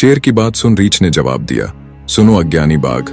शेर की बात सुन रीछ ने जवाब दिया, सुनो अज्ञानी बाघ,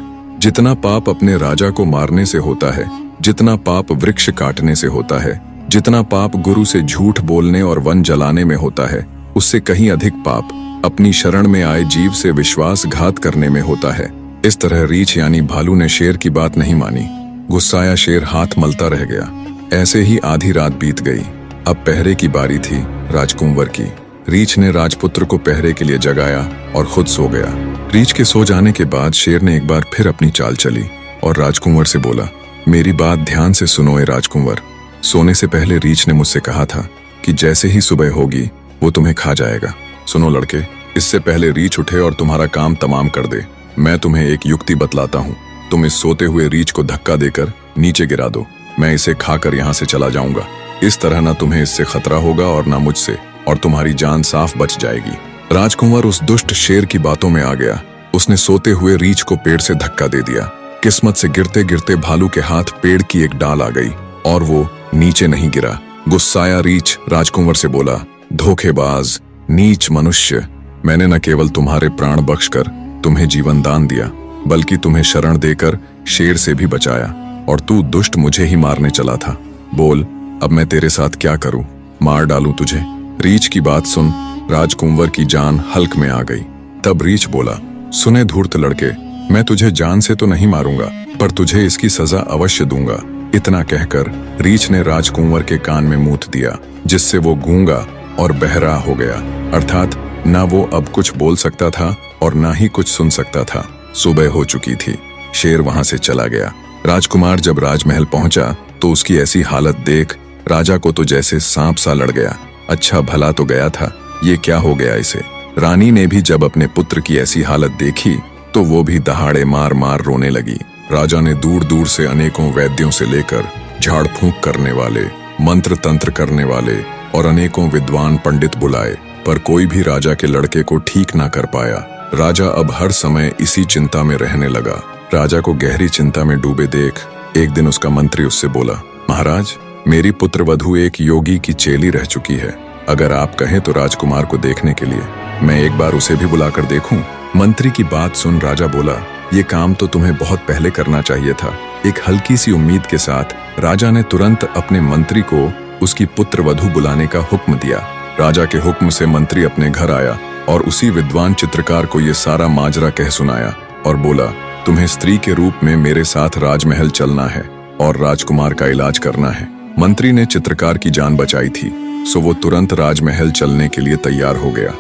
जितना पाप अपने राजा को मारने से होता है, जितना पाप वृक्ष काटने से होता है, जितना पाप गुरु से झूठ बोलने और वन जलाने में होता है, उससे कहीं अधिक पाप अपनी शरण में आए जीव से विश्वासघात करने में होता है। इस तरह रीछ यानी भालू ने शेर की बात नहीं मानी। गुस्साया शेर हाथ मलता रह गया। ऐसे ही आधी रात बीत गई। अब पहरे की बारी थी राजकुंवर की। रीछ ने राजपुत्र को पहरे के लिए जगाया और खुद सो गया। रीछ के सो जाने के बाद शेर ने एक बार फिर अपनी चाल चली और राजकुंवर से बोला, मेरी बात ध्यान से सुनो ए राजकुंवर। सोने से पहले रीछ ने मुझसे कहा था कि जैसे ही सुबह होगी वो तुम्हें खा जाएगा। सुनो लड़के, इससे पहले रीछ उठे और तुम्हारा काम तमाम कर दे, मैं तुम्हें एक युक्ति बतलाता हूँ। तुम इस सोते हुए रीछ को धक्का देकर नीचे गिरा दो, मैं इसे खाकर यहाँ से चला जाऊंगा। इस तरह ना तुम्हें इससे खतरा होगा और ना मुझसे, और तुम्हारी जान साफ बच जाएगी। राजकुंवर उस दुष्ट शेर की बातों में आ गया। उसने सोते हुए रीछ को पेड़ से धक्का दे दिया। किस्मत से गिरते गिरते भालू के हाथ पेड़ की एक डाल आ गई और वो नीचे नहीं गिरा। गुस्साया रीछ राजकुंवर से बोला, धोखेबाज, नीच मनुष्य, मैंने न केवल तुम्हारे प्राण बख्शकर तुम्हें जीवन दान दिया, बल्कि तुम्हें शरण देकर शेर से भी बचाया, और तू दुष्ट मुझे ही मारने चला था। बोल, अब मैं तेरे साथ क्या करूं? मार डालूं तुझे? रीछ की बात सुन राजकुंवर की जान हल्क में आ गई। तब रीछ बोला, सुने धूर्त लड़के, मैं तुझे जान से तो नहीं मारूंगा, पर तुझे इसकी सजा अवश्य दूंगा। इतना कहकर रीछ ने राजकुंवर के कान में मूत दिया, जिससे वो गूंगा और बहरा हो गया। अर्थात ना वो अब कुछ बोल सकता था और ना ही कुछ सुन सकता था। सुबह हो चुकी थी। शेर वहां से चला गया। राजकुमार जब राजमहल पहुंचा तो उसकी ऐसी हालत देख राजा को तो जैसे सांप सा लड़ गया। अच्छा भला तो गया था, ये क्या हो गया इसे? रानी ने भी जब अपने पुत्र की ऐसी हालत देखी तो वो भी दहाड़े मार मार रोने लगी। राजा ने दूर दूर से अनेकों वैद्यों से लेकर झाड़ फूंक करने वाले, मंत्र तंत्र करने वाले और अनेकों विद्वान पंडित बुलाए, पर कोई भी राजा के लड़के को ठीक ना कर पाया। राजा अब हर समय इसी चिंता में रहने लगा। राजा को गहरी चिंता में डूबे देख एक दिन उसका मंत्री उससे बोला, महाराज, मेरी पुत्र वधू एक योगी की चेली रह चुकी है। अगर आप कहें तो राजकुमार को देखने के लिए मैं एक बार उसे भी बुलाकर देखूं। मंत्री की बात सुन राजा बोला, ये काम तो तुम्हें बहुत पहले करना चाहिए था। एक हल्की सी उम्मीद के साथ राजा ने तुरंत अपने मंत्री को उसकी पुत्र वधू बुलाने का हुक्म दिया। राजा के हुक्म से मंत्री अपने घर आया और उसी विद्वान चित्रकार को ये सारा माजरा कह सुनाया और बोला, तुम्हें स्त्री के रूप में मेरे साथ राजमहल चलना है और राजकुमार का इलाज करना है। मंत्री ने चित्रकार की जान बचाई थी, सो वो तुरंत राजमहल चलने के लिए तैयार हो गया।